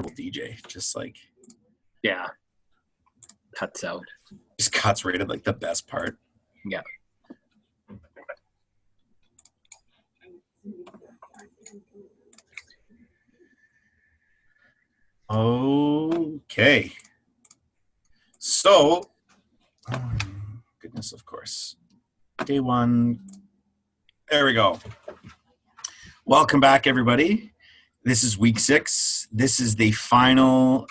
DJ, just like cuts out. Just cuts right at like the best part. Yeah. Okay. So, goodness, of course. Day one. There we go. Welcome back, everybody. This is week 6. This is the final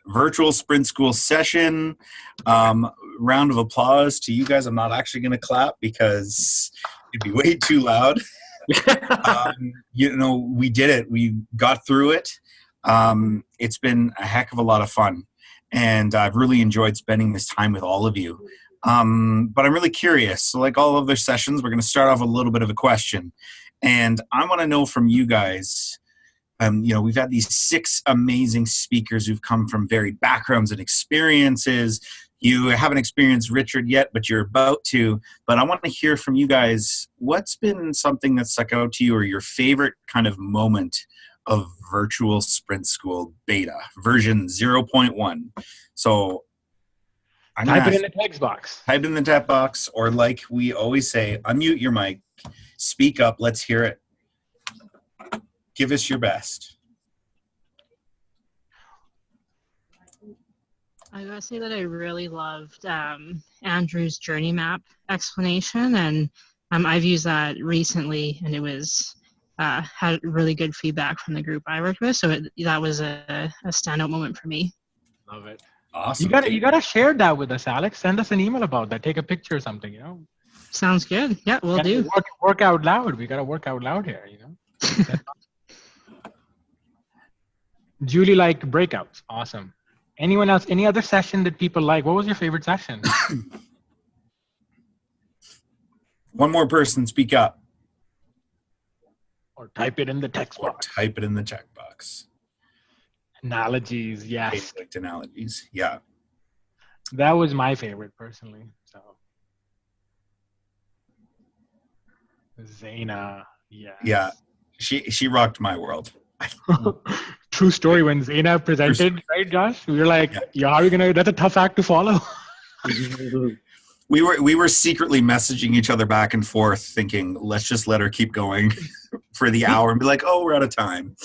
virtual sprint school session. Round of applause to you guys. I'm not actually going to clap because it'd be way too loud. We did it. We got through it. It's been a heck of a lot of fun, and I've really enjoyed spending this time with all of you. But I'm really curious. So like all other sessions, we're going to start off with a little bit of a question. And I want to know from you guys, we've had these 6 amazing speakers who've come from varied backgrounds and experiences. You haven't experienced Richard yet, but you're about to. But I want to hear from you guys, what's been something that stuck out to you or your favorite kind of moment of virtual sprint school beta, version 0.1. So type it in the text box. Type it in the text box, or like we always say, unmute your mic, speak up, let's hear it. Give us your best. I gotta say that I really loved Andrew's journey map explanation, and I've used that recently, and it was had really good feedback from the group I worked with, so that was a standout moment for me. Love it. Awesome. You gotta share that with us, Alex. Send us an email about that. Take a picture or something. Sounds good. Yeah, we'll do. Work out loud. We gotta work out loud here. Julie liked breakouts. Awesome. Anyone else? Any other session that people like? What was your favorite session? One more person, speak up. Or type it in the text box. Type it in the checkbox. Analogies, yes. I liked analogies, yeah. That was my favorite personally. So, Zaina, yes. Yeah, she rocked my world. True story. When Zaina presented, right, Josh? We were like, yeah, how are we gonna? That's a tough act to follow. We were secretly messaging each other back and forth, thinking, let's just let her keep going for the hour and be like, oh, we're out of time.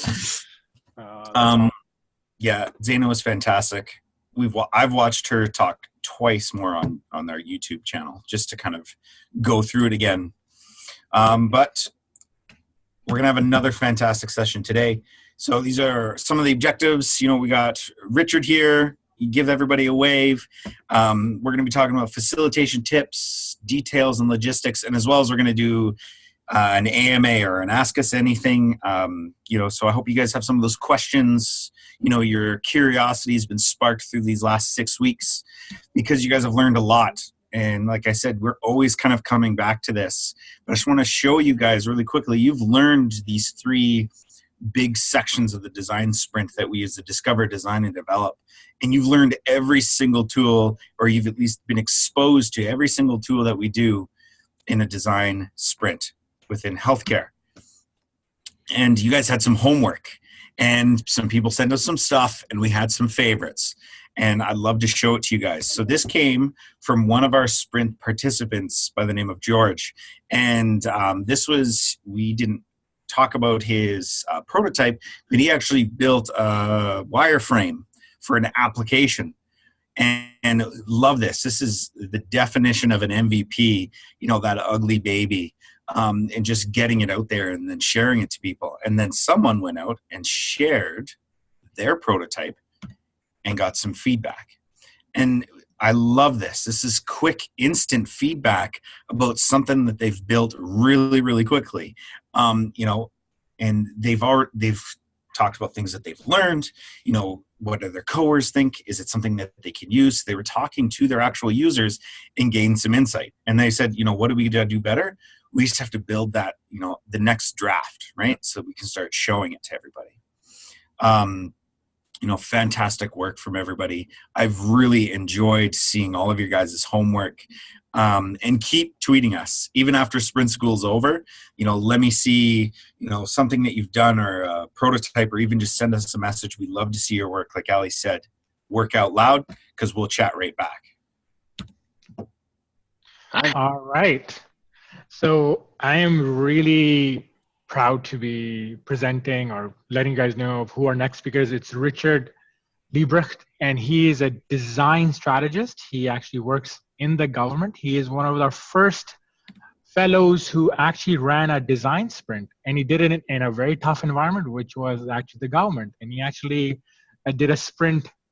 Yeah, Zaina was fantastic. I've watched her talk twice more on their YouTube channel just to kind of go through it again. But we're going to have another fantastic session today. So these are some of the objectives. We got Richard here. You give everybody a wave. We're going to be talking about facilitation tips, details, and logistics, and as well as we're going to do an AMA or an Ask Us Anything. So I hope you guys have some of those questions. Your curiosity has been sparked through these last 6 weeks because you guys have learned a lot. And like I said, we're always kind of coming back to this. But I just want to show you guys really quickly, you've learned these 3 big sections of the design sprint that we use to discover, design, and develop. And you've learned every single tool, or you've at least been exposed to every single tool that we do in a design sprint within healthcare. And you guys had some homework, and some people sent us some stuff, and we had some favorites. And I'd love to show it to you guys. So this came from one of our sprint participants by the name of George. And we didn't talk about his prototype, but he actually built a wireframe for an application. And love this. This is the definition of an MVP, that ugly baby, and just getting it out there and then sharing it to people. And then someone went out and shared their prototype and got some feedback. And I love this. This is quick, instant feedback about something that they've built really, really quickly. And they've talked about things that they've learned. What do their coworkers think? Is it something that they can use? They were talking to their actual users and gained some insight. And they said, what do we do better? We just have to build that, the next draft, right? So we can start showing it to everybody. Fantastic work from everybody. I've really enjoyed seeing all of your guys' homework. And keep tweeting us even after sprint school's over. Let me see something that you've done or a prototype or even just send us a message. We'd love to see your work. Like Ali said, work out loud because we'll chat right back. All right. So I am really proud to be presenting or letting you guys know of who our next speaker is. It's Richard Liebrecht, and he is a design strategist. He actually works in the government. He is one of our first fellows who actually ran a design sprint, and he did it in a very tough environment, which was actually the government. And he actually did a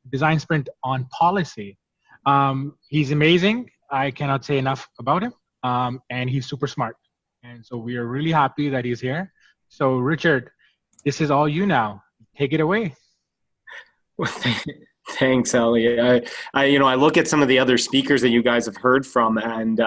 design sprint on policy. He's amazing. I cannot say enough about him. And he's super smart. And so we are really happy that he's here. So Richard, this is all you now. Take it away. Well, thanks, Ali. I look at some of the other speakers that you guys have heard from, and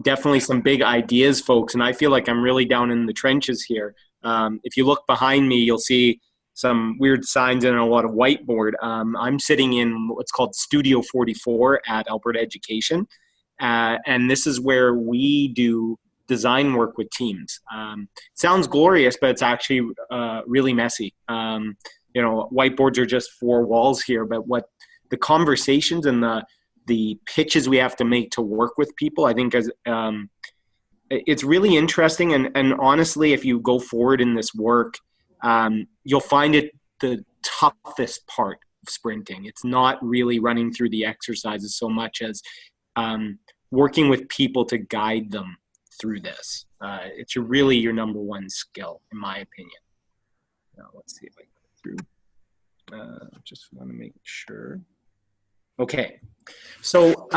definitely some big ideas, folks. And I feel like I'm really down in the trenches here. If you look behind me, you'll see some weird signs and a lot of whiteboard. I'm sitting in what's called Studio 44 at Alberta Education. And this is where we do design work with teams. Sounds glorious, but it's actually really messy. Whiteboards are just four walls here, but what the conversations and the pitches we have to make to work with people, I think it's really interesting. And honestly, if you go forward in this work, you'll find it the toughest part of sprinting. It's not really running through the exercises so much as working with people to guide them through this. It's really your number one skill, in my opinion. Now, let's see if I go through. Just want to make sure. Okay. So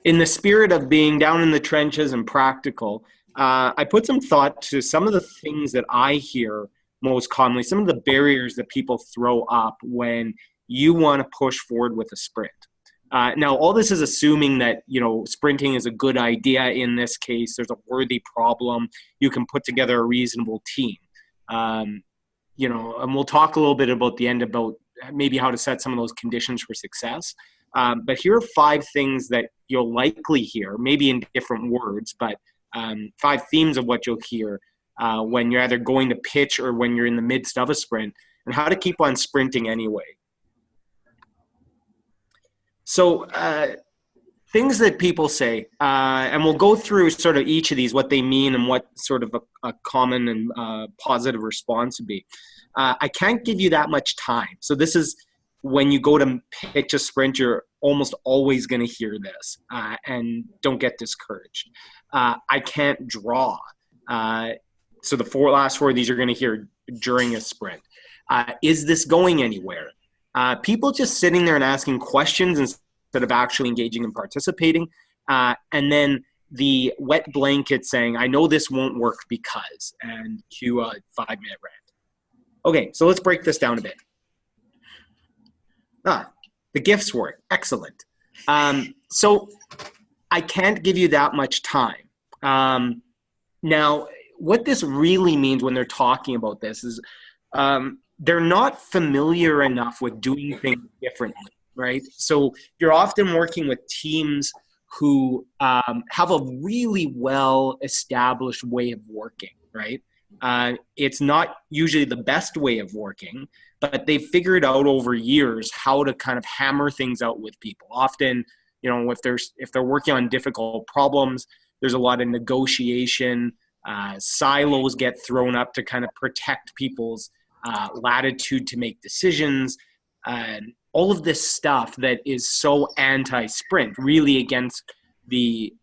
in the spirit of being down in the trenches and practical, I put some thought to some of the things that I hear most commonly, some of the barriers that people throw up when you want to push forward with a sprint. Now, all this is assuming that, sprinting is a good idea in this case. There's a worthy problem. You can put together a reasonable team. And we'll talk a little bit about the end about maybe how to set some of those conditions for success. But here are 5 things that you'll likely hear, maybe in different words, but 5 themes of what you'll hear when you're either going to pitch or when you're in the midst of a sprint, and how to keep on sprinting anyway. So things that people say, and we'll go through sort of each of these, what they mean and what sort of a common and positive response would be. I can't give you that much time. So this is when you go to pitch a sprint, you're almost always going to hear this, and don't get discouraged. I can't draw. So the last four of these you're going to hear during a sprint. Is this going anywhere? People just sitting there and asking questions instead of actually engaging and participating. And then the wet blanket saying, I know this won't work because, and cue a 5-minute rant. Okay, so let's break this down a bit. The gifts work. Excellent. So I can't give you that much time. Now, what this really means when they're talking about this is they're not familiar enough with doing things differently, right? So you're often working with teams who have a really well-established way of working, right? It's not usually the best way of working, but they've figured out over years how to kind of hammer things out with people. Often, if they're working on difficult problems, there's a lot of negotiation. Silos get thrown up to kind of protect people's latitude to make decisions. All of this stuff that is so anti-sprint, really against the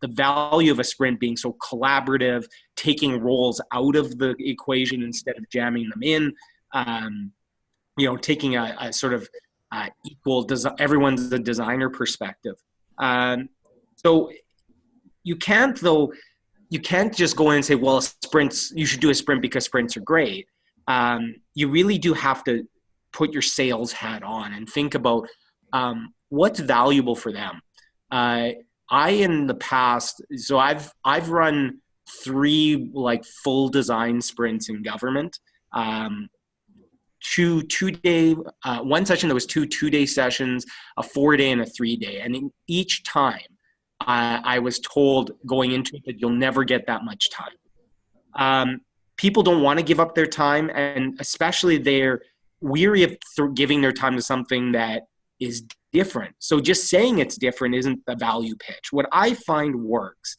value of a sprint being so collaborative, taking roles out of the equation instead of jamming them in, taking a sort of equal, everyone's a designer perspective. So you can't just go in and say, well, sprints, you should do a sprint because sprints are great. You really do have to put your sales hat on and think about what's valuable for them. In the past, so I've run 3 full design sprints in government. Two-day, one session that was 2 2-day sessions, a 4-day and a 3-day. And in each time I was told going into it that you'll never get that much time. people don't want to give up their time, and especially they're weary of giving their time to something that is different. So just saying it's different isn't the value pitch. What I find works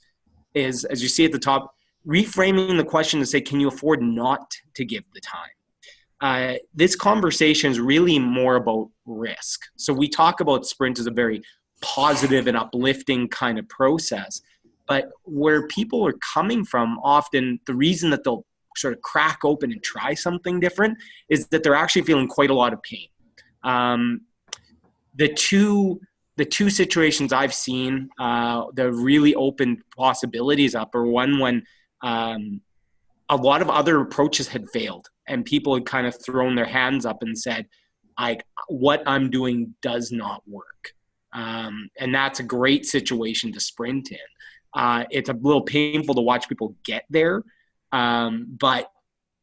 is, as you see at the top, reframing the question to say, can you afford not to give the time? This conversation is really more about risk. So we talk about sprint as a very positive and uplifting kind of process, but where people are coming from, often the reason that they'll sort of crack open and try something different is that they're actually feeling quite a lot of pain. The two situations I've seen that really opened possibilities up are one when a lot of other approaches had failed and people had kind of thrown their hands up and said, what I'm doing does not work. And that's a great situation to sprint in. It's a little painful to watch people get there. But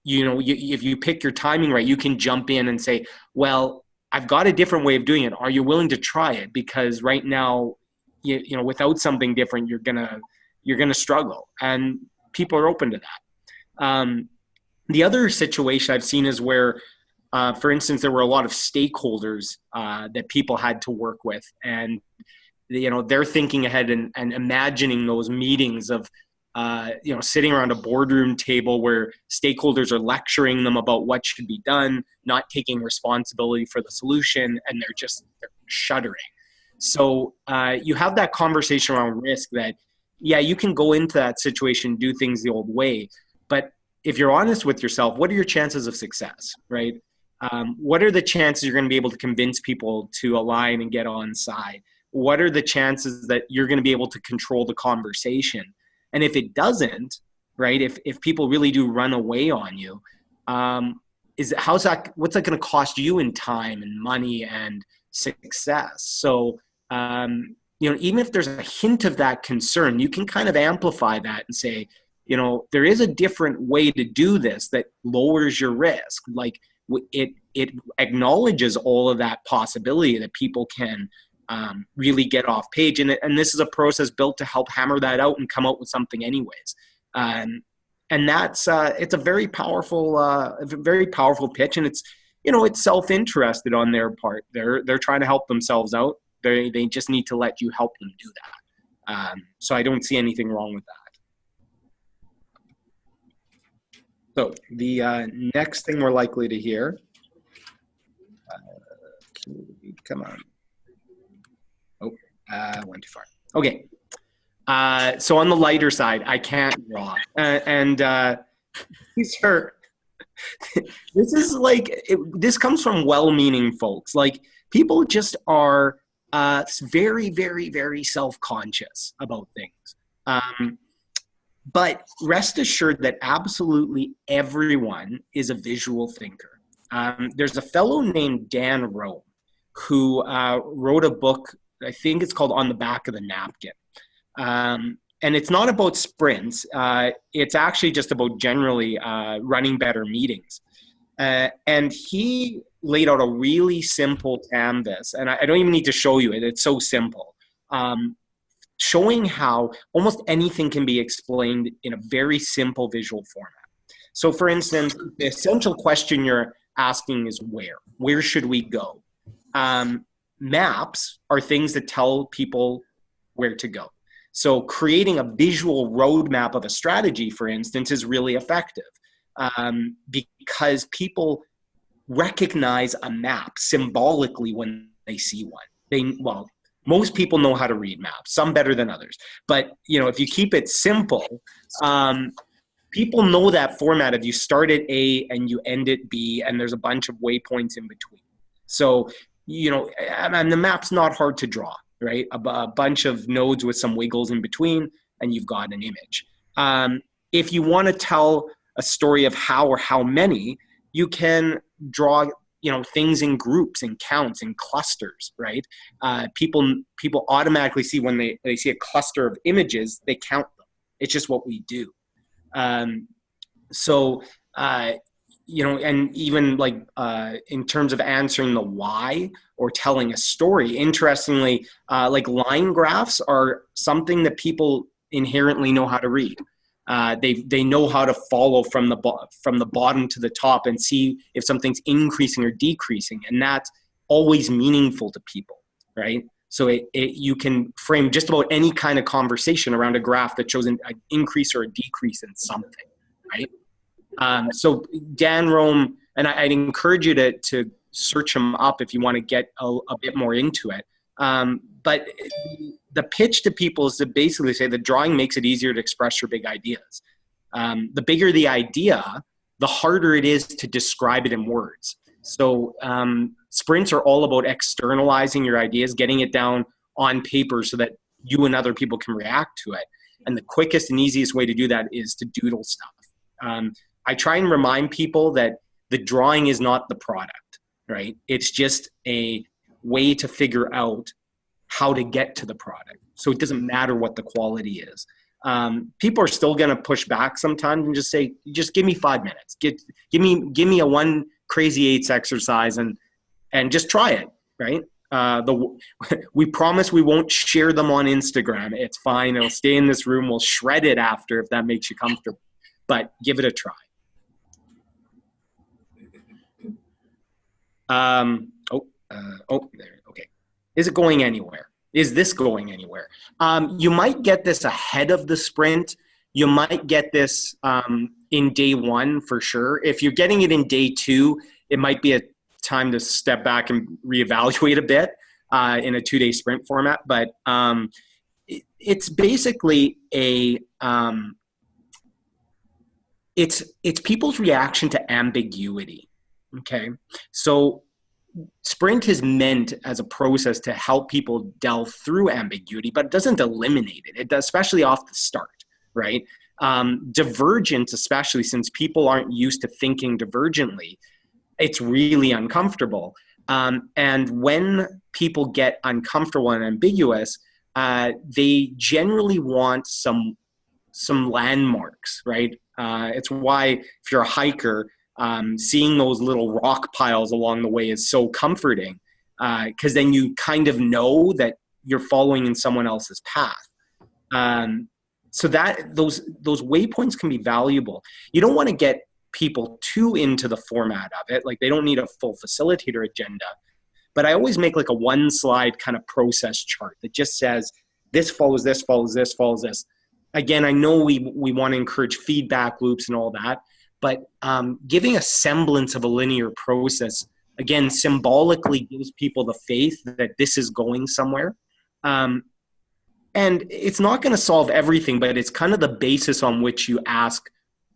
if you pick your timing right, you can jump in and say, well, I've got a different way of doing it. Are you willing to try it? Because right now, without something different, you're gonna struggle, and people are open to that. The other situation I've seen is where, for instance, there were a lot of stakeholders that people had to work with, and they're thinking ahead and imagining those meetings of sitting around a boardroom table where stakeholders are lecturing them about what should be done, not taking responsibility for the solution, and they're shuddering. So you have that conversation around risk that, yeah, you can go into that situation, do things the old way, but if you're honest with yourself, what are your chances of success, right? What are the chances you're going to be able to convince people to align and get on side? What are the chances that you're going to be able to control the conversation? And if it doesn't, right, if people really do run away on you, what's that going to cost you in time and money and success? So, even if there's a hint of that concern, you can kind of amplify that and say, there is a different way to do this that lowers your risk. Like it acknowledges all of that possibility that people can really get off page. And this is a process built to help hammer that out and come out with something anyways. And that's, it's a very powerful pitch. And it's, it's self-interested on their part. They're trying to help themselves out. They just need to let you help them do that. So I don't see anything wrong with that. So the next thing we're likely to hear, come on. Went too far. Okay. So on the lighter side, I can't draw. These are, this comes from well-meaning folks. Like, people just are very, very, very self-conscious about things. But rest assured that absolutely everyone is a visual thinker. There's a fellow named Dan Rome who wrote a book, I think it's called On the Back of the Napkin. And it's not about sprints. It's actually just about generally running better meetings. And he laid out a really simple canvas, and I don't even need to show you it. It's so simple. Showing how almost anything can be explained in a very simple visual format. So for instance, the essential question you're asking is where? Where should we go? Maps are things that tell people where to go. So creating a visual roadmap of a strategy, for instance, is really effective because people recognize a map symbolically when they see one. Most people know how to read maps, some better than others. But, if you keep it simple, people know that format of you start at A and you end at B, and there's a bunch of waypoints in between. So, and the map's not hard to draw, right? A bunch of nodes with some wiggles in between, and you've got an image. If you want to tell a story of how or how many, you can draw things in groups and counts and clusters, right? People automatically see when they see a cluster of images, they count them. It's just what we do. And even in terms of answering the why or telling a story, interestingly, line graphs are something that people inherently know how to read. They know how to follow from the bottom to the top and see if something's increasing or decreasing, and that's always meaningful to people, right? So you can frame just about any kind of conversation around a graph that shows an increase or a decrease in something, right? So Dan Rome, and I'd encourage you to search him up if you want to get a bit more into it. But the pitch to people is to basically say that drawing makes it easier to express your big ideas. The bigger the idea, the harder it is to describe it in words. So sprints are all about externalizing your ideas, getting it down on paper so that you and other people can react to it. And the quickest and easiest way to do that is to doodle stuff. I try and remind people that the drawing is not the product, right? It's just a way to figure out how to get to the product. So it doesn't matter what the quality is. People are still going to push back sometimes and just say, just give me 5 minutes. Give me a one crazy eights exercise and just try it, right? We promise we won't share them on Instagram. It's fine. It'll stay in this room. We'll shred it after if that makes you comfortable. But give it a try. There. Okay. Is it going anywhere? Is this going anywhere? You might get this ahead of the sprint. You might get this in day one for sure. If you're getting it in day two, it might be a time to step back and reevaluate a bit in a 2-day sprint format. But it's basically it's people's reaction to ambiguity. Okay, so sprint is meant as a process to help people delve through ambiguity, but it doesn't eliminate it. It does, especially off the start, right? Divergence, especially since people aren't used to thinking divergently, it's really uncomfortable. And when people get uncomfortable and ambiguous, they generally want some landmarks, right? It's why if you're a hiker, seeing those little rock piles along the way is so comforting, because then you kind of know that you're following in someone else's path. So that those waypoints can be valuable. You don't want to get people too into the format of it. Like, they don't need a full facilitator agenda. But I always make like a 1-slide kind of process chart that just says, this follows this, follows this, follows this. Again, I know we want to encourage feedback loops and all that, but giving a semblance of a linear process, again, symbolically gives people the faith that this is going somewhere. And it's not going to solve everything, but it's kind of the basis on which you ask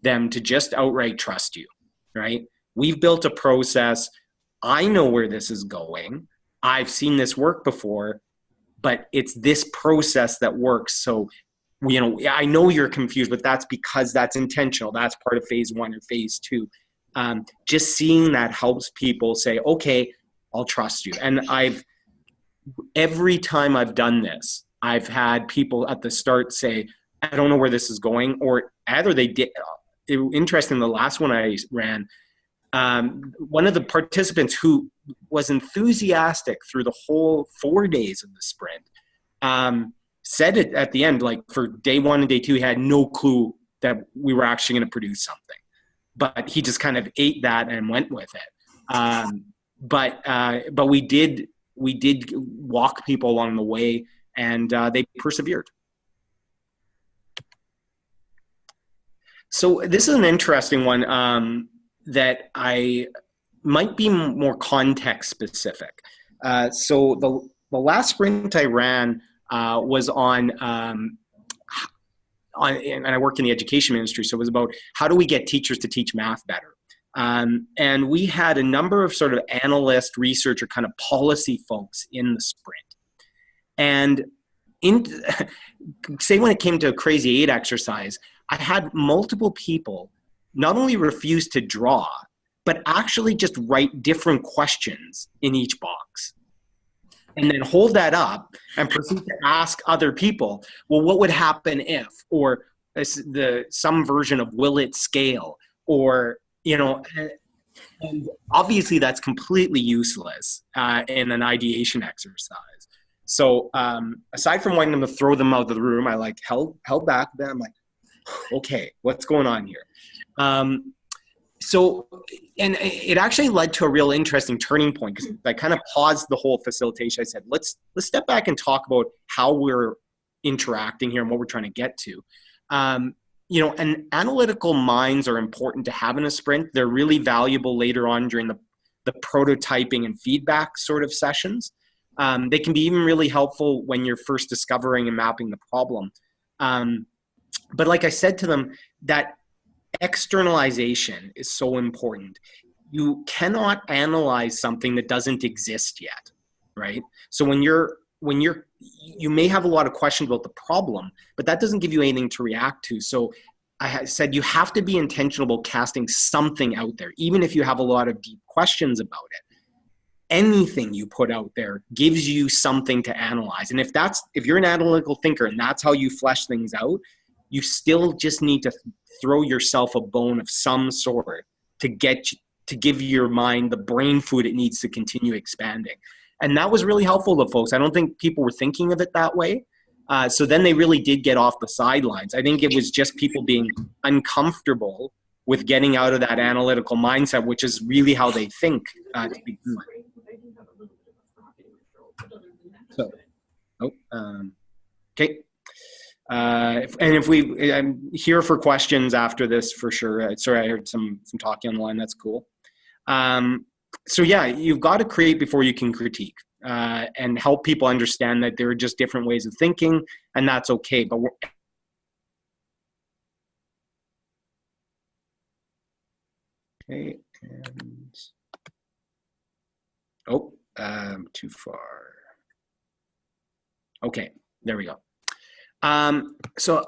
them to just outright trust you, right? We've built a process. I know where this is going. I've seen this work before, but it's this process that works. So, I know you're confused, but that's because that's intentional. That's part of phase 1 or phase 2. Just seeing that helps people say, okay, I'll trust you. And every time I've done this, I've had people at the start say, I don't know where this is going, or either they did. Interesting, the last one I ran, one of the participants who was enthusiastic through the whole 4 days of the sprint, said it at the end, like for day 1 and day 2, he had no clue that we were actually going to produce something, but he just kind of ate that and went with it. But we did walk people along the way, and they persevered. So this is an interesting one that I might be more context specific. So the last sprint I ran was on, and I work in the education industry, so it was about how do we get teachers to teach math better. And we had a number of sort of analyst, researcher, kind of policy folks in the sprint. And say when it came to a crazy 8 exercise, I had multiple people not only refuse to draw, but actually just write different questions in each box. And then hold that up and proceed to ask other people, well, what would happen if, or some version of will it scale, or, and obviously that's completely useless in an ideation exercise. So aside from wanting them to throw them out of the room, I held back them. I'm like, okay, what's going on here? So, and it actually led to a real interesting turning point, because I kind of paused the whole facilitation. I said, let's step back and talk about how we're interacting here and what we're trying to get to. You know, and analytical minds are important to have in a sprint. They're really valuable later on during the prototyping and feedback sort of sessions. They can be even really helpful when you're first discovering and mapping the problem. But like I said to them, that externalization is so important. You cannot analyze something that doesn't exist yet, right? So you may have a lot of questions about the problem, but that doesn't give you anything to react to. So I said you have to be intentional about casting something out there, even if you have a lot of deep questions about it. Anything you put out there gives you something to analyze. And if you're an analytical thinker and that's how you flesh things out, you still just need to throw yourself a bone of some sort to give your mind the brain food it needs to continue expanding. And that was really helpful to folks. I don't think people were thinking of it that way. So then they really did get off the sidelines. I think it was just people being uncomfortable with getting out of that analytical mindset, which is really how they think to begin with. So, okay. I'm here for questions after this for sure. Sorry, I heard some talking online. That's cool. So yeah, you've got to create before you can critique, and help people understand that there are just different ways of thinking, and that's okay. But okay, and too far. Okay, there we go. So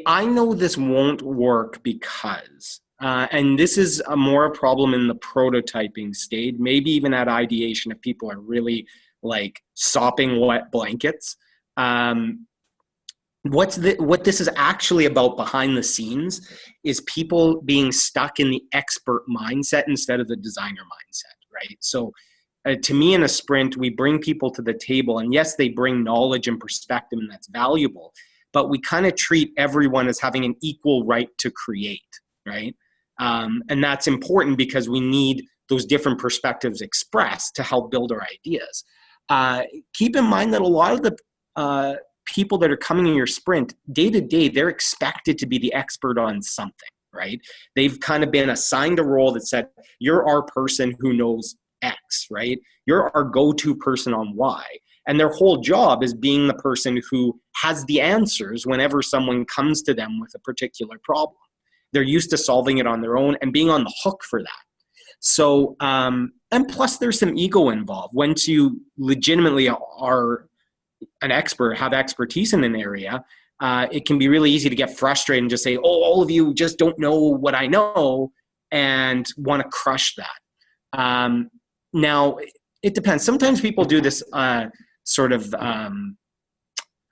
I know this won't work because, and this is more a problem in the prototyping stage, maybe even at ideation if people are really like sopping wet blankets. What this is actually about behind the scenes is people being stuck in the expert mindset instead of the designer mindset, right? So to me, in a sprint, we bring people to the table, and yes, they bring knowledge and perspective, and that's valuable, but we kind of treat everyone as having an equal right to create, right? And that's important because we need those different perspectives expressed to help build our ideas. Keep in mind that a lot of the people that are coming in your sprint, day to day, they're expected to be the expert on something, right? They've kind of been assigned a role that said, you're our person who knows X, right? You're our go-to person on Y. And their whole job is being the person who has the answers whenever someone comes to them with a particular problem. They're used to solving it on their own and being on the hook for that. So, and plus there's some ego involved. Once you legitimately are an expert, have expertise in an area, it can be really easy to get frustrated and just say, oh, all of you just don't know what I know, and want to crush that. Now, it depends. Sometimes people do this sort of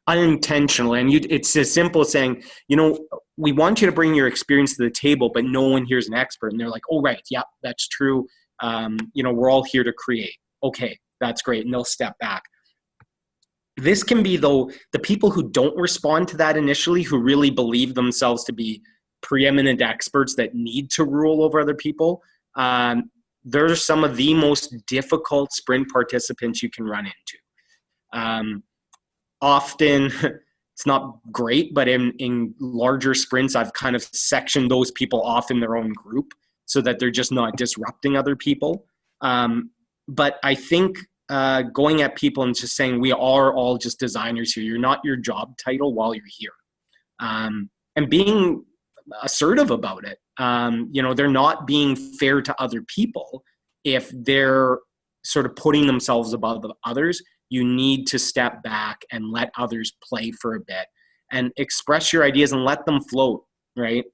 unintentionally, and it's as simple as saying, you know, we want you to bring your experience to the table, but no one here's an expert. And they're like, oh, right, yeah, that's true. You know, we're all here to create. Okay, that's great. And they'll step back. This can be, though, the people who don't respond to that initially, who really believe themselves to be preeminent experts that need to rule over other people, they're some of the most difficult sprint participants you can run into. Often, it's not great, but in larger sprints, I've kind of sectioned those people off in their own group so that they're just not disrupting other people. But I think going at people and just saying, we are all just designers here. You're not your job title while you're here. And being assertive about it. You know, they're not being fair to other people if they're sort of putting themselves above others. You need to step back and let others play for a bit and express your ideas and let them float, right?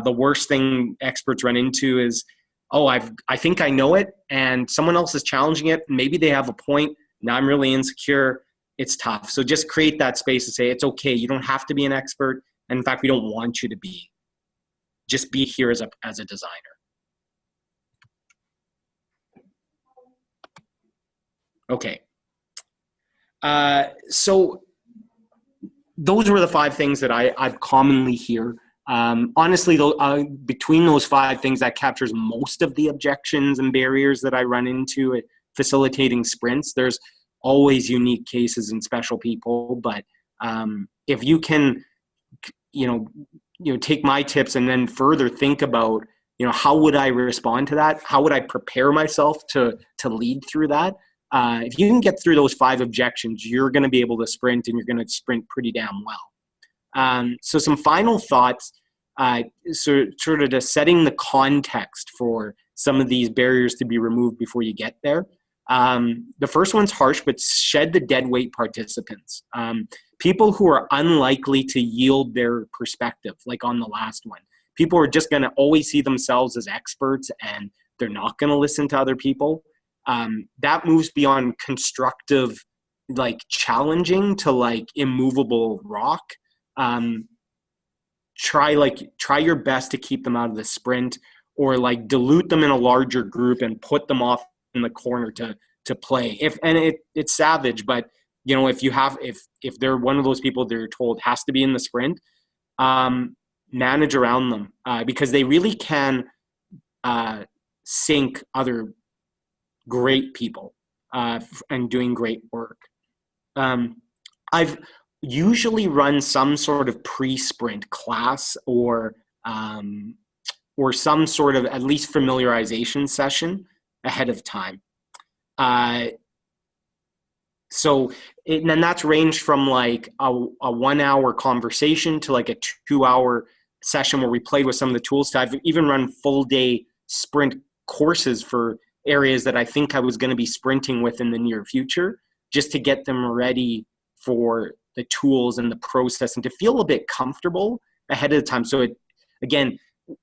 The worst thing experts run into is, oh, I think I know it, and someone else is challenging it. Maybe they have a point. Now I'm really insecure. It's tough. So just create that space to say, it's okay. You don't have to be an expert. And in fact, we don't want you to be. Just be here as a designer. Okay. So those were the 5 things that I commonly hear. Honestly, though, between those 5 things, that captures most of the objections and barriers that I run into at facilitating sprints. There's always unique cases and special people, but if you can, take my tips and then further think about, how would I respond to that? How would I prepare myself to lead through that? If you can get through those 5 objections, you're going to be able to sprint, and you're going to sprint pretty damn well. So some final thoughts, sort of just setting the context for some of these barriers to be removed before you get there. The first one's harsh, but shed the dead weight participants. People who are unlikely to yield their perspective, like on the last one. People are just going to always see themselves as experts, and they're not going to listen to other people. That moves beyond constructive, like challenging, to like immovable rock. Try your best to keep them out of the sprint, or like dilute them in a larger group and put them off in the corner to play. It's savage, but if they're one of those people they're told has to be in the sprint, manage around them, because they really can sink other great people and doing great work. I've usually run some sort of pre-sprint class or some sort of at least familiarization session ahead of time. And that's ranged from like a 1 hour conversation to like a 2 hour session where we played with some of the tools. I've even run full day sprint courses for areas that I think I was going to be sprinting with in the near future, just to get them ready for the tools and the process and to feel a bit comfortable ahead of the time. So again,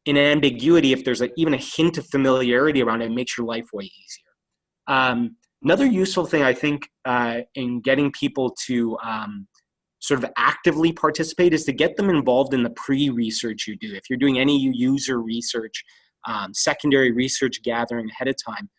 in an ambiguity, if there's even a hint of familiarity around it, it makes your life way easier. Another useful thing I think in getting people to sort of actively participate is to get them involved in the pre-research you do. If you're doing any user research, secondary research gathering ahead of time,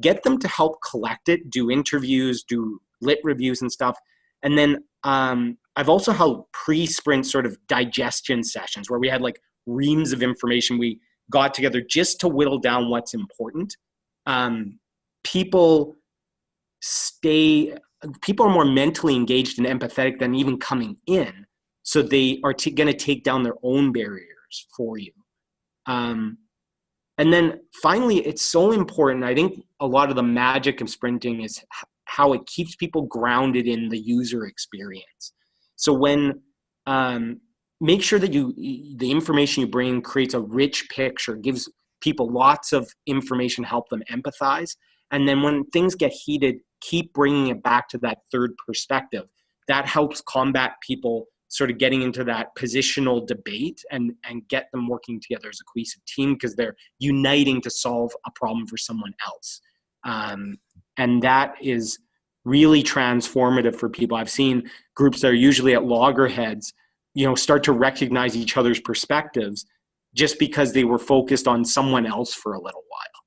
get them to help collect it, do interviews, do lit reviews and stuff. And then I've also held pre-sprint sort of digestion sessions where we had like reams of information we got together just to whittle down what's important. People are more mentally engaged and empathetic than even coming in. So they are going to take down their own barriers for you. And then finally, it's so important. I think a lot of the magic of sprinting is how it keeps people grounded in the user experience. So when make sure that the information you bring creates a rich picture, gives people lots of information, help them empathize. And then when things get heated, keep bringing it back to that third perspective. That helps combat people sort of getting into that positional debate and get them working together as a cohesive team because they're uniting to solve a problem for someone else. And that is really transformative for people. I've seen groups that are usually at loggerheads, start to recognize each other's perspectives just because they were focused on someone else for a little while.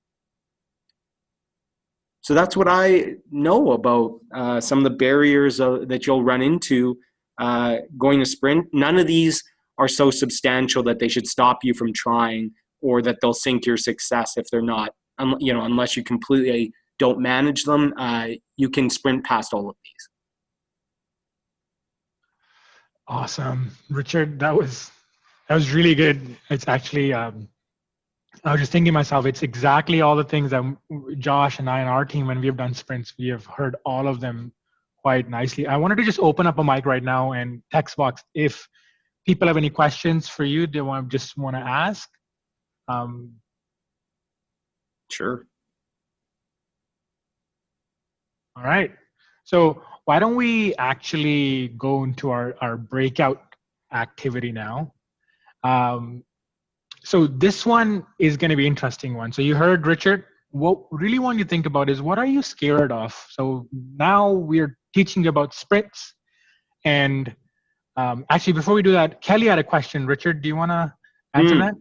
So that's what I know about some of the barriers that you'll run into going to sprint. None of these are so substantial that they should stop you from trying or that they'll sink your success if they're not, unless you completely don't manage them. You can sprint past all of these. Awesome. Richard, that was really good. It's actually, I was just thinking to myself, it's exactly all the things that Josh and I and our team, when we have done sprints, we have heard all of them quite nicely. I wanted to just open up a mic right now and text box if people have any questions for you they want to ask. Sure. All right. So why don't we actually go into our breakout activity now? So this one is going to be an interesting one. So you heard Richard. What really want you to think about is, what are you scared of? So now we're teaching you about sprints. And actually, before we do that, Kelly had a question. Richard, do you want to answer that?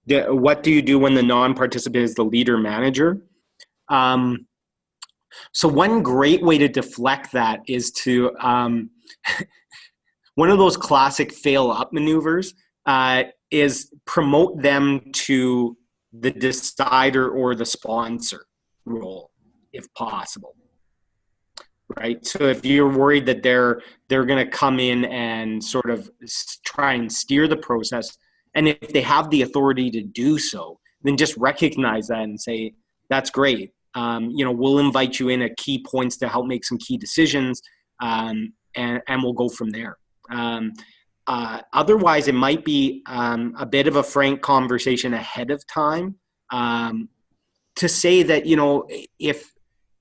Yeah, what do you do when the non-participant is the leader manager? So one great way to deflect that is to one of those classic fail up maneuvers is promote them to the decider or the sponsor role, if possible. Right. So if you're worried that they're going to come in and sort of try and steer the process, and if they have the authority to do so, then just recognize that and say, that's great. We'll invite you in at key points to help make some key decisions, and we'll go from there. Otherwise, it might be a bit of a frank conversation ahead of time, to say that,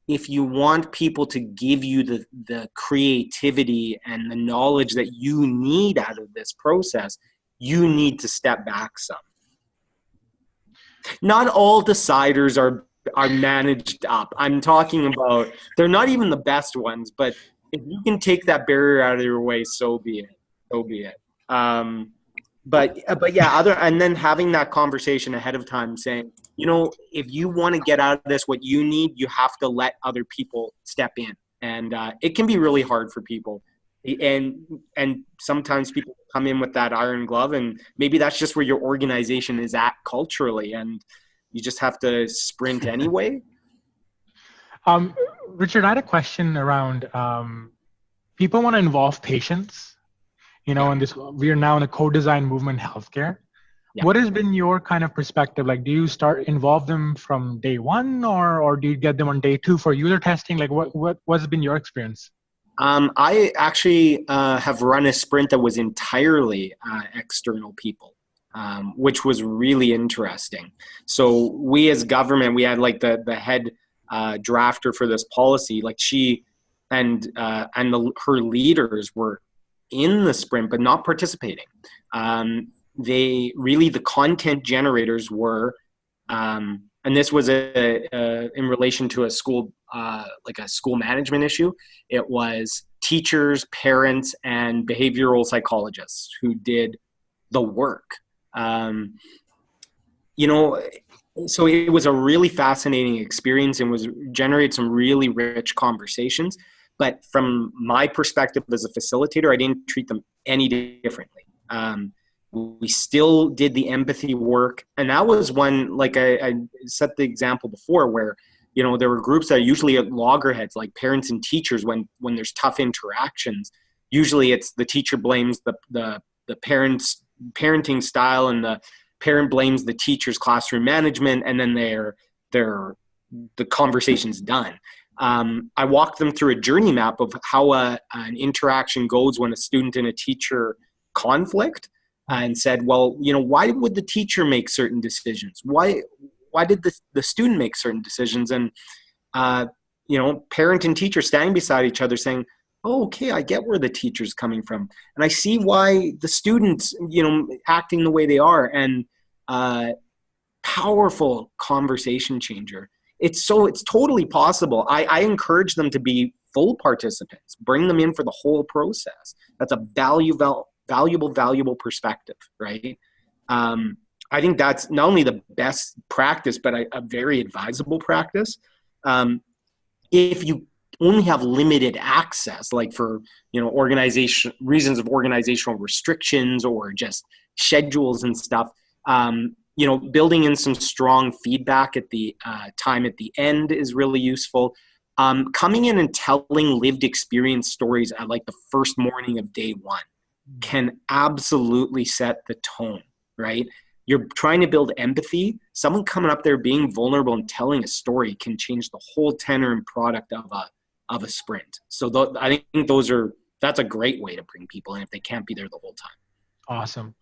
if you want people to give you the creativity and the knowledge that you need out of this process, you need to step back some. Not all deciders are managed up. I'm talking about, they're not even the best ones, but if you can take that barrier out of your way, so be it. So be it. But yeah, and then having that conversation ahead of time, saying, if you want to get out of this, what you need, you have to let other people step in. And it can be really hard for people. And sometimes people come in with that iron glove, and maybe that's just where your organization is at culturally, and you just have to sprint anyway. Richard, I had a question around people want to involve patients. And we are now in a co-design movement in healthcare. Yeah. What has been your kind of perspective? Like, do you involve them from day one, or do you get them on day two for user testing? Like, what's been your experience? I actually have run a sprint that was entirely external people, which was really interesting. So we as government, we had like the head drafter for this policy, like she and her leaders were in the sprint, but not participating. The content generators were, and this was in relation to a school, like a school management issue. It was teachers, parents, and behavioral psychologists who did the work. So it was a really fascinating experience, and generated some really rich conversations. But from my perspective as a facilitator, I didn't treat them any differently. We still did the empathy work. And that was one, like I set the example before, where, there were groups that are usually at loggerheads, like parents and teachers, when there's tough interactions. Usually it's the teacher blames the parent's parenting style, and the parent blames the teacher's classroom management, and then the conversation's done. I walked them through a journey map of how an interaction goes when a student and a teacher conflict, and said, well, why would the teacher make certain decisions? Why did the student make certain decisions? And, parent and teacher standing beside each other saying, oh, okay, I get where the teacher's coming from. And I see why the students, acting the way they are. And powerful conversation changer. It's totally possible. I encourage them to be full participants. Bring them in for the whole process. That's a valuable perspective, right? I think that's not only the best practice, but a very advisable practice. If you only have limited access, like for reasons of organizational restrictions or just schedules and stuff, building in some strong feedback at the time at the end is really useful. Coming in and telling lived experience stories at like the first morning of day one can absolutely set the tone, right? You're trying to build empathy. Someone coming up there being vulnerable and telling a story can change the whole tenor and product of a sprint. So I think that's a great way to bring people in if they can't be there the whole time. Awesome.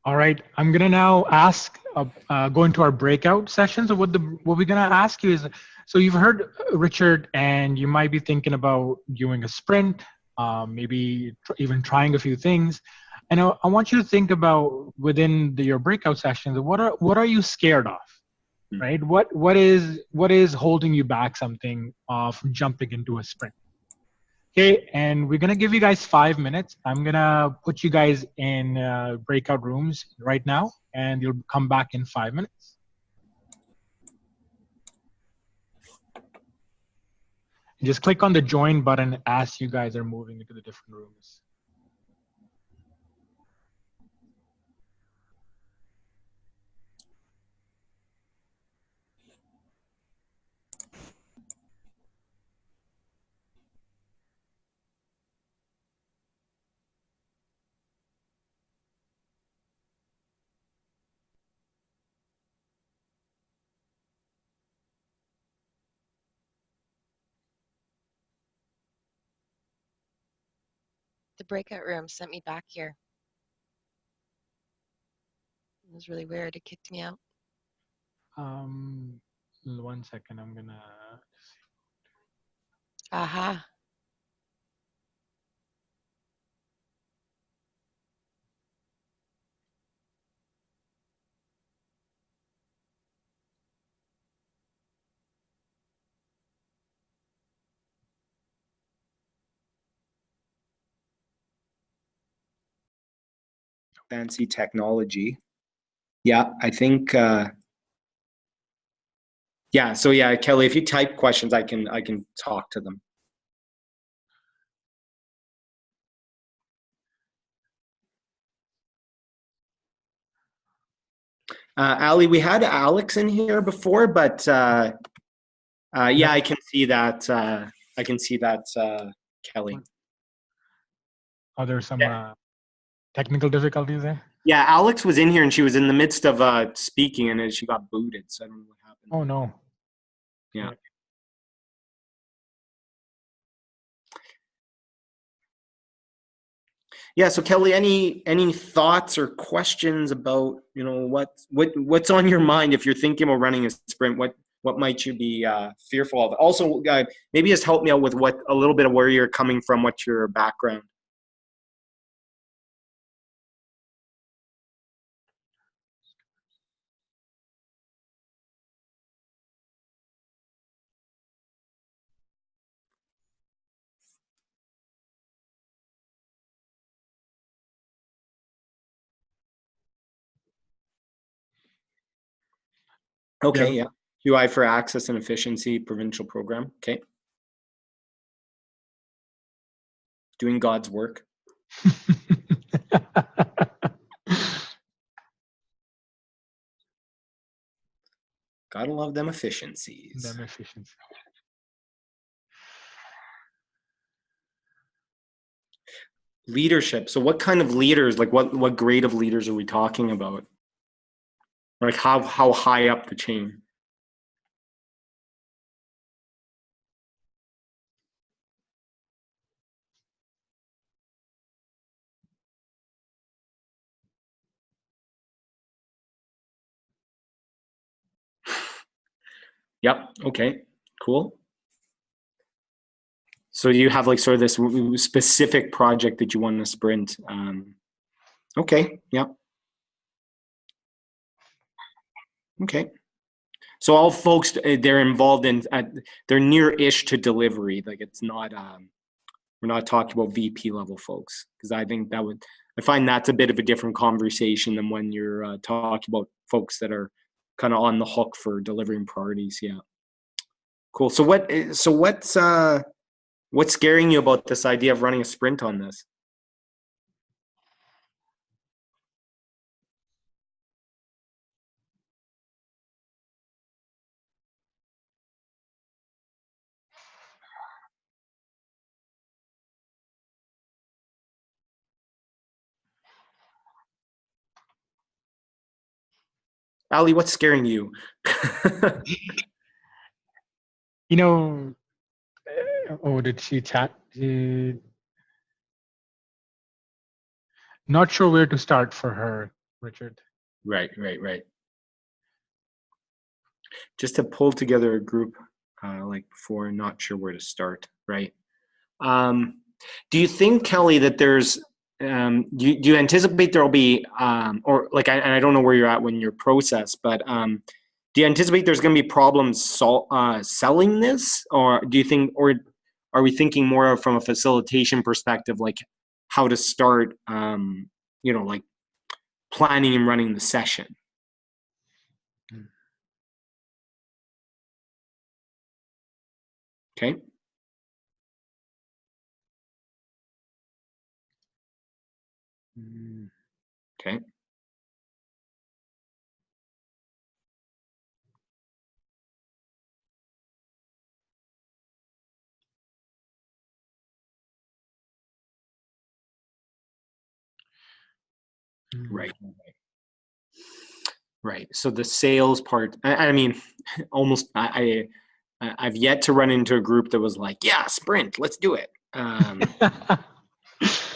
All right, I'm gonna now ask, go into our breakout sessions. So what we're gonna ask you is, so you've heard Richard, and you might be thinking about doing a sprint, maybe even trying a few things. And I want you to think about within your breakout sessions, what are you scared of, right? What is holding you back something of jumping into a sprint? Okay, and we're gonna give you guys 5 minutes. I'm gonna put you guys in breakout rooms right now, and you'll come back in 5 minutes. Just click on the join button as you guys are moving into the different rooms. breakout room sent me back here. It was really weird. It kicked me out. 1 second. I'm gonna. Aha. Fancy technology. Yeah, I think. Yeah. So yeah, Kelly, if you type questions, I can talk to them. Ali, we had Alex in here before, but yeah, I can see that. I can see that, Kelly. Are there some technical difficulties there? Yeah, Alex was in here and she was in the midst of speaking and then she got booted. So I don't know what happened. Oh no. Yeah. Yeah. So Kelly, any thoughts or questions about what's on your mind if you're thinking about running a sprint? What might you be fearful of? Also, maybe just help me out with a little bit of where you're coming from. What's your background? Okay, yeah. UI for Access and Efficiency Provincial Program. Okay. Doing God's work. Gotta love them efficiencies. Leadership. So what kind of leaders, like what grade of leaders are we talking about? Like how high up the chain? Yep. Okay. Cool. So you have like sort of this specific project that you want to sprint. Okay. Yep. Okay. So all folks, they're involved in, they're near-ish to delivery. Like it's not, we're not talking about VP level folks, because I think I find that's a bit of a different conversation than when you're talking about folks that are kind of on the hook for delivering priorities. Yeah. Cool. So what's scaring you about this idea of running a sprint on this? Ali, what's scaring you? Did she chat? Not sure where to start for her, Richard. Right. Just to pull together a group like before, not sure where to start, right? Do you think, Kelly, that there's, do you anticipate there'll be, or like, I don't know where you're at when your process, but do you anticipate there's going to be problems selling this, or do you think, or are we thinking more from a facilitation perspective, like how to start, like planning and running the session? Okay. Okay. Right. So the sales part, I mean, almost, I've yet to run into a group that was like, yeah, sprint, let's do it.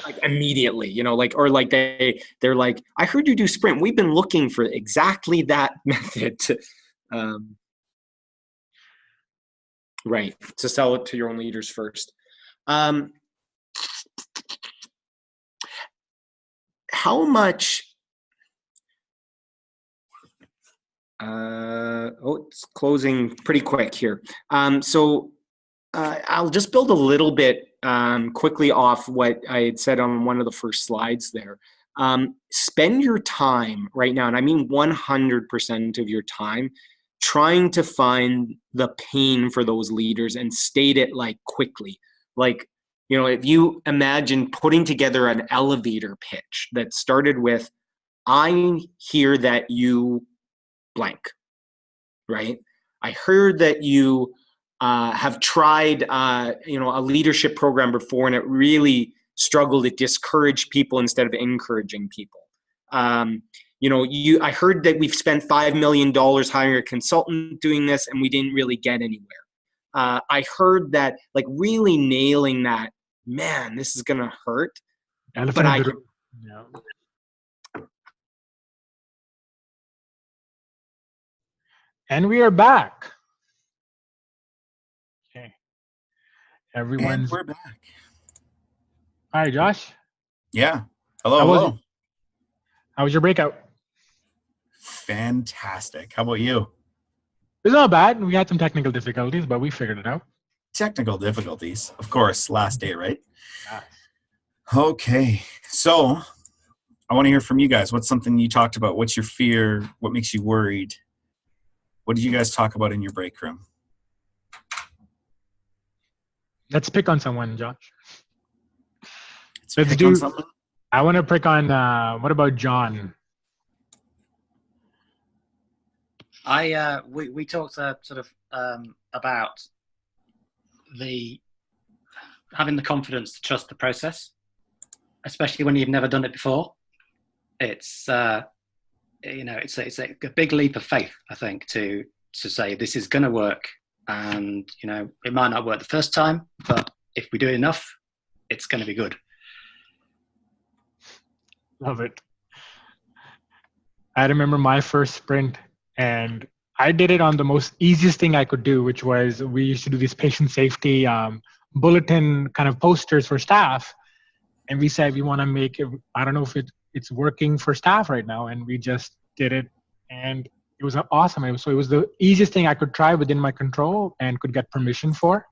Like immediately, or like they're like, I heard you do sprint. We've been looking for exactly that method to, right, to sell it to your own leaders first. How much, it's closing pretty quick here. So I'll just build a little bit quickly off what I had said on one of the first slides there. Spend your time right now, and I mean 100% of your time, trying to find the pain for those leaders and state it like quickly. Like, if you imagine putting together an elevator pitch that started with, I hear that you blank, right? I heard that you have tried, a leadership program before, and it really struggled. It discouraged people instead of encouraging people. I heard that we've spent $5 million hiring a consultant doing this, and we didn't really get anywhere. I heard that, like, really nailing that, man, this is going to hurt. Elephant in the room. Yeah. And we are back. Okay. And we're back. Hi, Josh. Yeah. Hello. How was your breakout? Fantastic. How about you? It was not bad. We had some technical difficulties, but we figured it out. Technical difficulties, of course. Last day, right? Yeah. Okay. So I want to hear from you guys. What's something you talked about? What's your fear? What makes you worried? What did you guys talk about in your break room? Let's pick on someone, Josh. Let's pick on someone? I want to pick on, what about John? We talked sort of about having the confidence to trust the process, especially when you've never done it before. It's it's a big leap of faith, I think, to say this is going to work, and it might not work the first time, but if we do it enough, it's going to be good. Love it. I remember my first sprint, and I did it on the most easiest thing I could do, which was we used to do these patient safety bulletin kind of posters for staff. And we said we want to make it, I don't know if it's working for staff right now. And we just did it, and it was awesome. It was the easiest thing I could try within my control and could get permission for.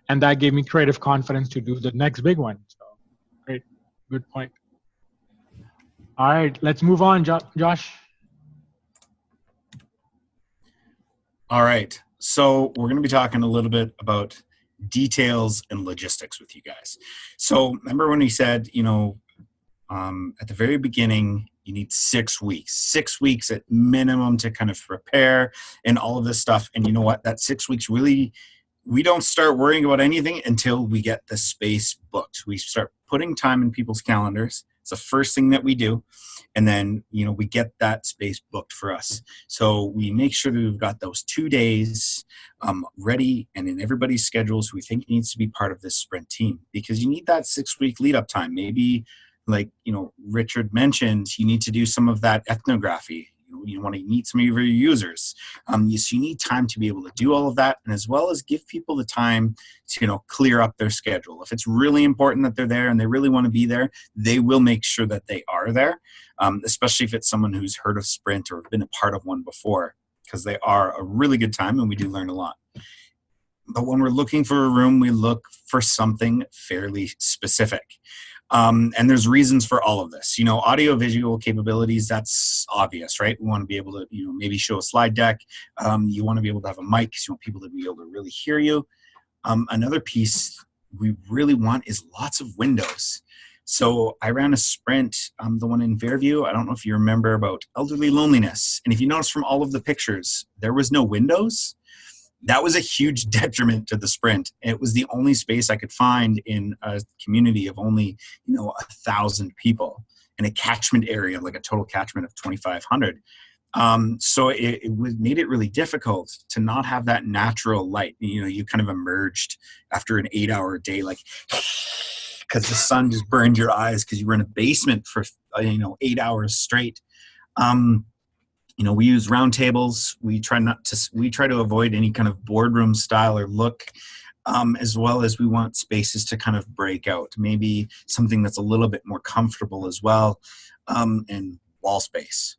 And that gave me creative confidence to do the next big one. So great, good point. All right, let's move on, Josh. All right. So we're going to be talking a little bit about details and logistics with you guys. So remember when we said, at the very beginning, you need 6 weeks, 6 weeks at minimum to kind of prepare and all of this stuff. And you know what? That 6 weeks really, we don't start worrying about anything until we get the space booked. We start putting time in people's calendars. It's the first thing that we do. And then, we get that space booked for us. So we make sure that we've got those 2 days ready and in everybody's schedules who we think needs to be part of this sprint team, because you need that 6 week lead up time. Maybe like, Richard mentioned, you need to do some of that ethnography. You want to meet some of your users. So you need time to be able to do all of that, and as well as give people the time to clear up their schedule. If it's really important that they're there and they really want to be there, they will make sure that they are there, especially if it's someone who's heard of Sprint or been a part of one before, because they are a really good time and we do learn a lot. But when we're looking for a room, we look for something fairly specific. And there's reasons for all of this. Audio visual capabilities, that's obvious, right? We want to be able to, maybe show a slide deck. You want to be able to have a mic because you want people to be able to really hear you. Another piece we really want is lots of windows. So I ran a sprint, the one in Fairview. I don't know if you remember about elderly loneliness. And if you notice from all of the pictures, there was no windows. That was a huge detriment to the sprint. It was the only space I could find in a community of only, 1,000 people in a catchment area, like a total catchment of 2,500. So it made it really difficult to not have that natural light. You kind of emerged after an 8-hour day, like because the sun just burned your eyes because you were in a basement for 8 hours straight. We use round tables. We try to avoid any kind of boardroom style or look, as well as we want spaces to kind of break out. Maybe something that's a little bit more comfortable as well, and wall space.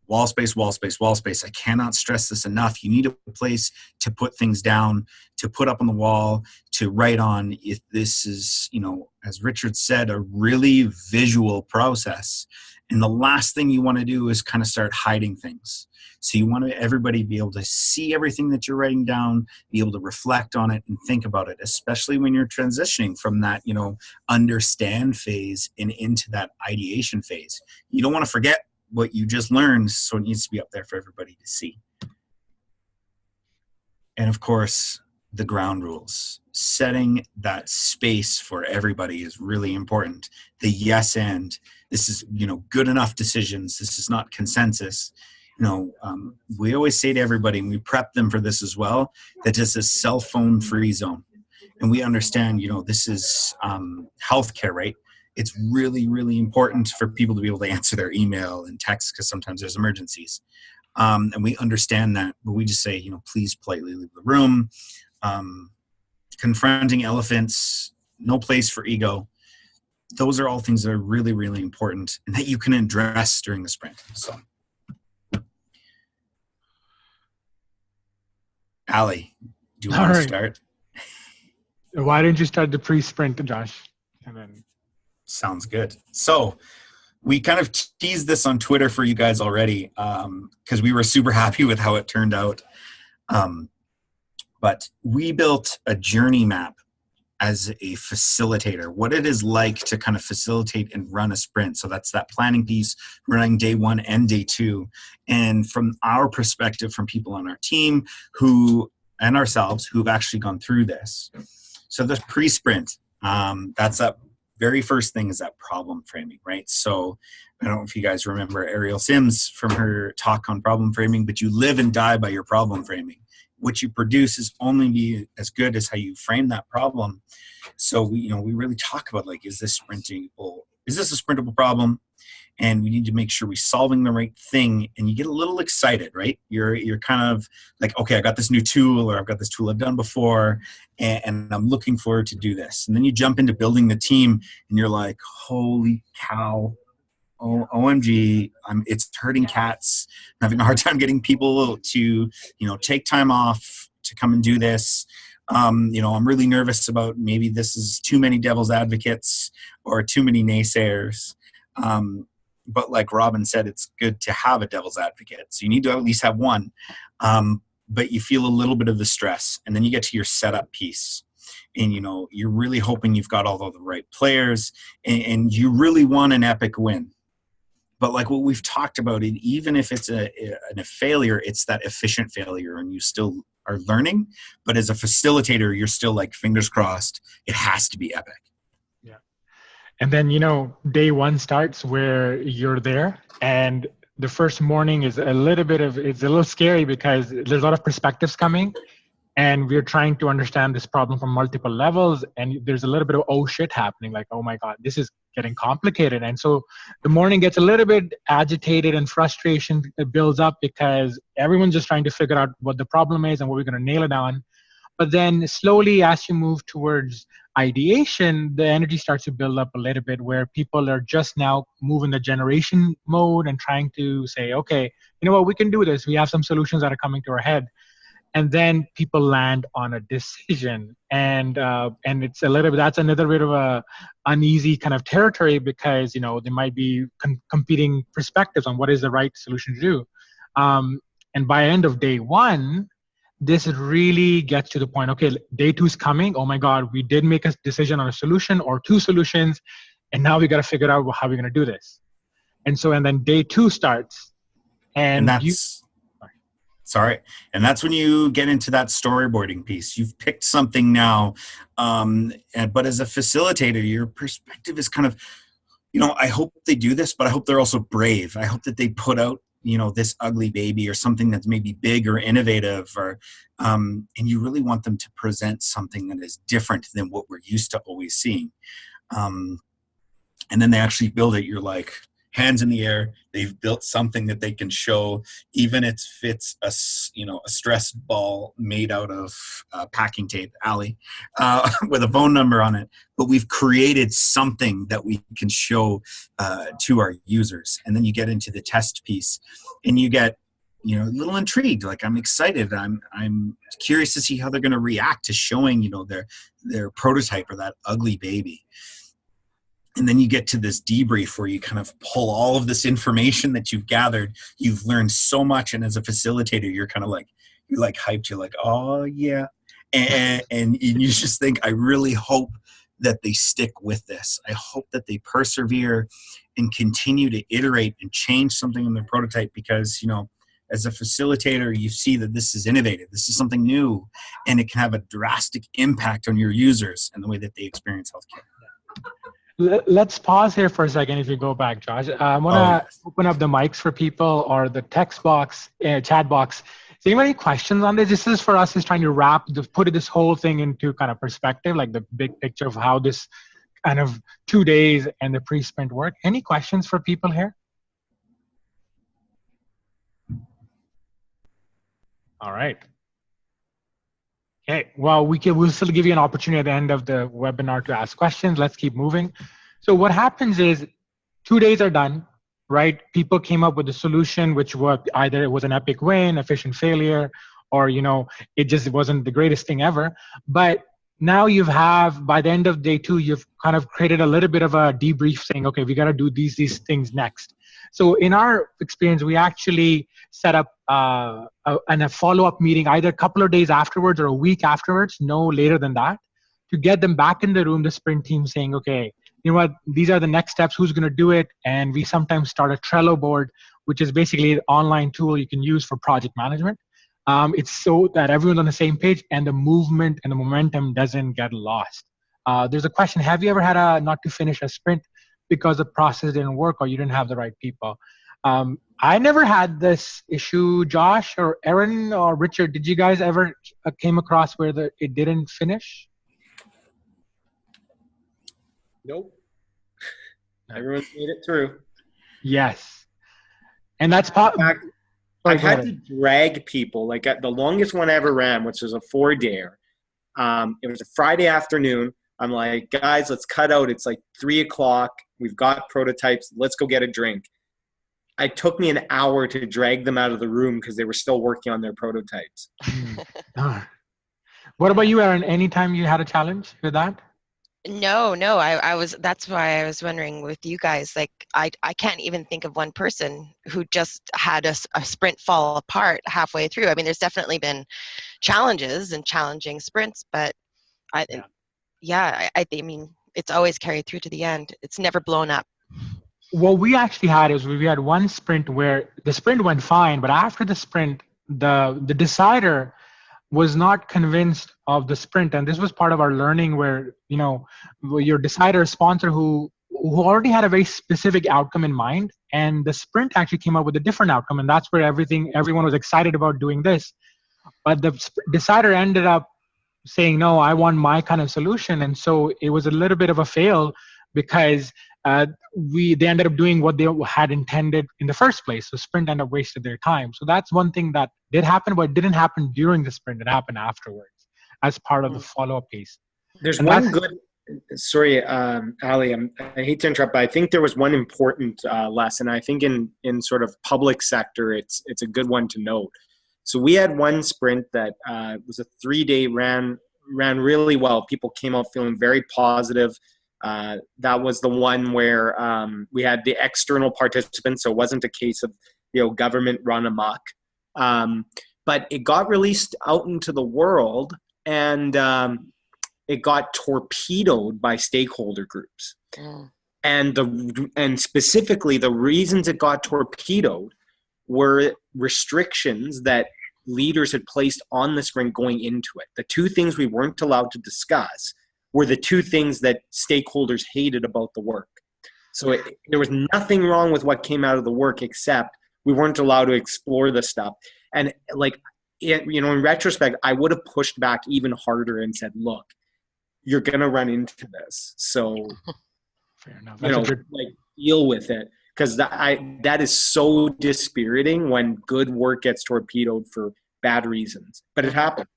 Wall space, wall space, wall space. I cannot stress this enough. You need a place to put things down, to put up on the wall, to write on. If this is, as Richard said, a really visual process. And the last thing you want to do is kind of start hiding things. So you want everybody to be able to see everything that you're writing down, be able to reflect on it and think about it, especially when you're transitioning from that, understand phase and into that ideation phase. You don't want to forget what you just learned, so it needs to be up there for everybody to see. And of course, the ground rules. Setting that space for everybody is really important. The yes and. This is, good enough decisions. This is not consensus. We always say to everybody, and we prep them for this as well, that this is cell phone free zone. And we understand, this is healthcare, right? It's really, really important for people to be able to answer their email and text because sometimes there's emergencies. And we understand that, but we just say, please politely leave the room. Confronting elephants, no place for ego. Those are all things that are really, really important and that you can address during the sprint. So, Ali, do you want to start? Why didn't you start the pre-sprint, Josh? And then sounds good. So we kind of teased this on Twitter for you guys already because we were super happy with how it turned out. But we built a journey map as a facilitator, what it is like to kind of facilitate and run a sprint. So that's that planning piece, running day 1 and day 2. And from our perspective, from people on our team and ourselves who've actually gone through this. So the pre-sprint, that's that very first thing is that problem framing, right? So I don't know if you guys remember Ariel Sims from her talk on problem framing, but you live and die by your problem framing. What you produce is only be as good as how you frame that problem. So we really talk about is this a sprintable problem? And we need to make sure we're solving the right thing. And you get a little excited, right? You're kind of like, okay, I got this new tool, or I've got this tool I've done before, and I'm looking forward to do this. And then you jump into building the team, and you're like, holy cow. OMG, it's hurting cats. I'm having a hard time getting people to, take time off to come and do this. I'm really nervous about maybe this is too many devil's advocates or too many naysayers. But like Robin said, it's good to have a devil's advocate. So you need to at least have one. But you feel a little bit of the stress. And then you get to your setup piece. And, you're really hoping you've got all the right players. And you really want an epic win. But like what we've talked about, even if it's a failure, it's that efficient failure and you still are learning. But as a facilitator, you're still like, fingers crossed, it has to be epic. Yeah. And then, day 1 starts where you're there. And the first morning is it's a little scary because there's a lot of perspectives coming. And we're trying to understand this problem from multiple levels. And there's a little bit of, oh shit happening. Like, oh my God, this is getting complicated. And so the morning gets a little bit agitated and frustration builds up because everyone's just trying to figure out what the problem is and what we're going to nail it down. But then slowly as you move towards ideation, the energy starts to build up a little bit where people are just now moving the generation mode and trying to say, okay, you know what, we can do this. We have some solutions that are coming to our head. And then people land on a decision, and it's a little bit, that's another bit of a uneasy kind of territory because there might be competing perspectives on what is the right solution to do. And by end of day 1, this really gets to the point. Okay, day 2 is coming. Oh my God, we did make a decision on a solution or 2 solutions, and now we got to figure out how we're going to do this. And then day 2 starts, and that's. Sorry. And that's when you get into that storyboarding piece. You've picked something now. But as a facilitator, your perspective is kind of, I hope they do this, but I hope they're also brave. I hope that they put out, this ugly baby or something that's maybe big or innovative and you really want them to present something that is different than what we're used to always seeing. And then they actually build it. You're like, hands in the air. They've built something that they can show, even if it's a stress ball made out of packing tape, Allie, with a phone number on it. But we've created something that we can show to our users. And then you get into the test piece, and you get a little intrigued. Like, I'm excited. I'm curious to see how they're going to react to showing their prototype or that ugly baby. And then you get to this debrief where you kind of pull all of this information that you've gathered. You've learned so much. And as a facilitator, you're kind of like, you're like hyped. You're like, oh, yeah. And you just think, I really hope that they stick with this. I hope that they persevere and continue to iterate and change something in their prototype, because, as a facilitator, you see that this is innovative. This is something new, and it can have a drastic impact on your users and the way that they experience healthcare. Let's pause here for a second. If you go back, Josh, I want to open up the mics for people, or the text box, chat box. Do you have any questions on this? This is for us, is trying to put this whole thing into kind of perspective, like the big picture of how this kind of 2 days and the pre-sprint work. Any questions for people here? All right. Okay, well, we'll still give you an opportunity at the end of the webinar to ask questions. Let's keep moving. So what happens is 2 days are done, right? People came up with a solution, which was either it was an epic win, efficient failure, or, it just wasn't the greatest thing ever. But now by the end of day 2, you've kind of created a little bit of a debrief saying, okay, we got to do these things next. So in our experience, we actually set up a follow-up meeting either a couple of days afterwards or a week afterwards, no later than that, to get them back in the room, the sprint team, saying, okay, you know what, these are the next steps, who's going to do it? And we sometimes start a Trello board, which is basically an online tool you can use for project management. It's so that everyone's on the same page and the movement and the momentum doesn't get lost. There's a question, have you ever had not to finish a sprint because the process didn't work or you didn't have the right people? I never had this issue. Josh or Aaron or Richard, did you guys ever came across where it didn't finish? Nope. Everyone's made it through. Yes. And that's I've had to drag people. Like the longest one I ever ran, which was a 4-dayer. It was a Friday afternoon. I'm like, guys, let's cut out. It's like 3:00. We've got prototypes. Let's go get a drink. It took me an hour to drag them out of the room because they were still working on their prototypes. What about you, Aaron? Anytime you had a challenge with that? No, that's why I was wondering with you guys, like, I can't even think of one person who just had a sprint fall apart halfway through. I mean, there's definitely been challenges and challenging sprints, but I mean, it's always carried through to the end. It's never blown up. What we actually had is we had one sprint where the sprint went fine, but after the sprint, the decider was not convinced of the sprint. And this was part of our learning where, your decider sponsor who already had a very specific outcome in mind, and the sprint actually came up with a different outcome. And that's where everyone was excited about doing this. But the decider ended up saying, no, I want my kind of solution. And so it was a little bit of a fail because they ended up doing what they had intended in the first place. So sprint ended up wasted their time. So that's one thing that did happen, but it didn't happen during the sprint. It happened afterwards as part of the follow-up piece. There's one good, sorry, Ali, I hate to interrupt, but I think there was one important lesson. I think in sort of public sector, it's a good one to note. So we had one sprint that was a 3-day ran really well. People came out feeling very positive. That was the one where we had the external participants, so it wasn't a case of government run amok. But it got released out into the world, and it got torpedoed by stakeholder groups. And specifically, the reasons it got torpedoed were restrictions that leaders had placed on the sprint going into it. The two things we weren't allowed to discuss were the two things that stakeholders hated about the work. So there was nothing wrong with what came out of the work, except we weren't allowed to explore the stuff. And in retrospect, I would have pushed back even harder and said, look, you're going to run into this. So, Fair enough. you know, like deal with it. Because that is so dispiriting when good work gets torpedoed for bad reasons. But it happens.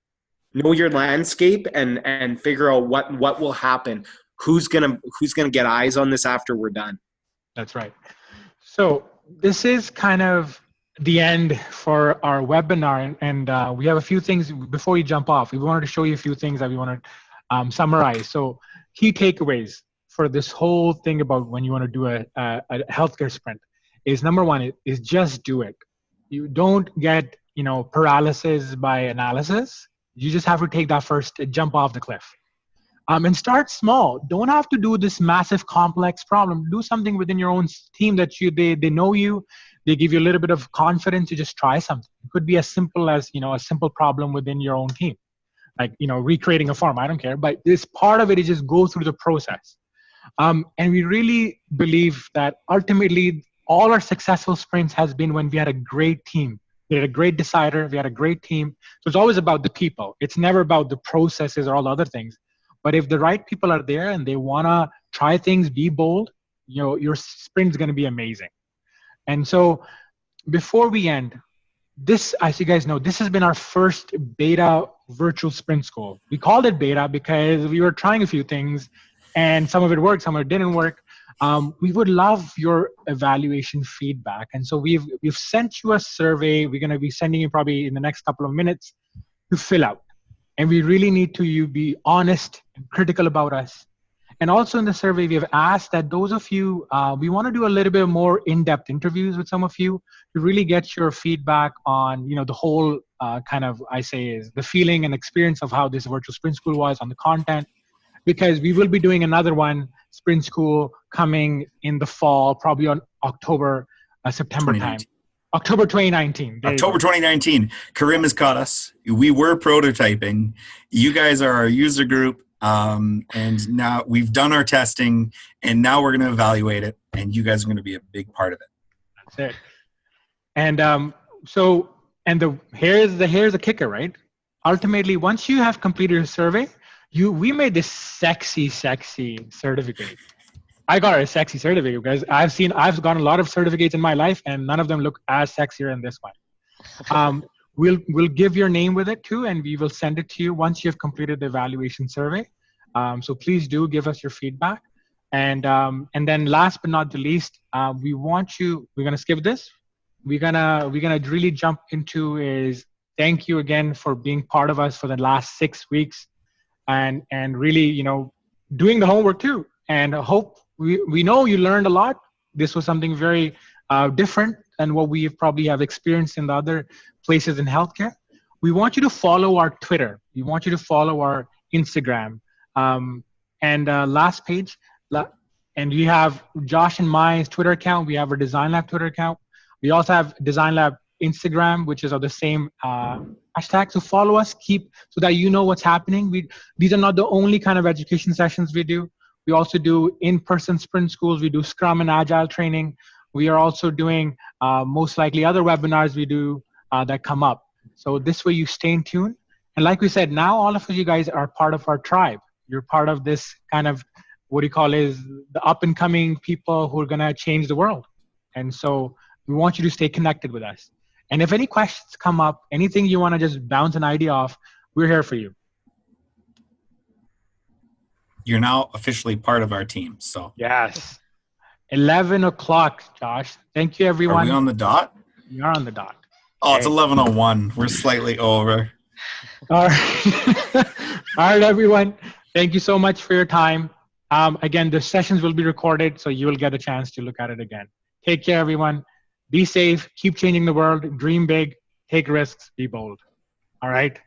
Know your landscape and figure out what will happen. Who's gonna get eyes on this after we're done? That's right. So this is kind of the end for our webinar, and we have a few things before we jump off. We wanted to show you a few things that we want to summarize. So key takeaways for this whole thing about when you want to do a healthcare sprint is, number one is just do it. You don't get, paralysis by analysis. You just have to take that first jump off the cliff. And start small. Don't have to do this massive complex problem. Do something within your own team that they know you. They give you a little bit of confidence to just try something. It could be as simple as, a simple problem within your own team. Like, recreating a form, I don't care. But this part of it is just go through the process. And we really believe that ultimately all our successful sprints has been when we had a great team. We had a great decider. We had a great team. So it's always about the people. It's never about the processes or all the other things. But if the right people are there and they want to try things, be bold, your sprint is going to be amazing. And so before we end, this, as you guys know, this has been our first beta virtual sprint school. We called it beta because we were trying a few things and some of it worked, some of it didn't work. We would love your evaluation feedback. And so we've sent you a survey. We're going to be sending you probably in the next couple of minutes to fill out. And we really need you be honest and critical about us. And also in the survey, we have asked that those of you, we want to do a little bit more in-depth interviews with some of you to really get your feedback on, the whole is the feeling and experience of how this virtual sprint school was, on the content. Because we will be doing another one, sprint school, coming in the fall, probably on September time. October 2019. October 2019. Karim has caught us. We were prototyping. You guys are our user group. And now we've done our testing, and now we're going to evaluate it. And you guys are going to be a big part of it. That's it. And here's the kicker, right? Ultimately, once you have completed a survey, we made this sexy certificate. I got a sexy certificate because I've gotten a lot of certificates in my life, and none of them look as sexier in this one. We'll give your name with it too, and we will send it to you once you've completed the evaluation survey. So please do give us your feedback. And then last but not the least, we're gonna skip this. We're gonna really jump into is thank you again for being part of us for the last 6 weeks, and really doing the homework too. And hope we know you learned a lot. This was something very different than what we probably have experienced in the other places in healthcare. We want you to follow our Twitter. We want you to follow our Instagram. Last page, and we have Josh and my Twitter account. We have our Design Lab Twitter account. We also have Design Lab Instagram, which is of the same hashtag. So follow us, so that you know what's happening. These are not the only kind of education sessions we do. We also do in-person sprint schools. We do Scrum and Agile training. We are also doing most likely other webinars we do that come up. So this way you stay in tune. And like we said, now all of you guys are part of our tribe. You're part of this kind of, is the up and coming people who are gonna change the world. And so we want you to stay connected with us. And if any questions come up, anything you wanna just bounce an idea off, we're here for you. You're now officially part of our team. So yes, 11 o'clock, Josh. Thank you, everyone. Are we on the dot? We are on the dot. Oh, it's 11:01. We're slightly over. All right. All right, everyone. Thank you so much for your time. Again, the sessions will be recorded, so you will get a chance to look at it again. Take care, everyone. Be safe. Keep changing the world. Dream big. Take risks. Be bold. All right.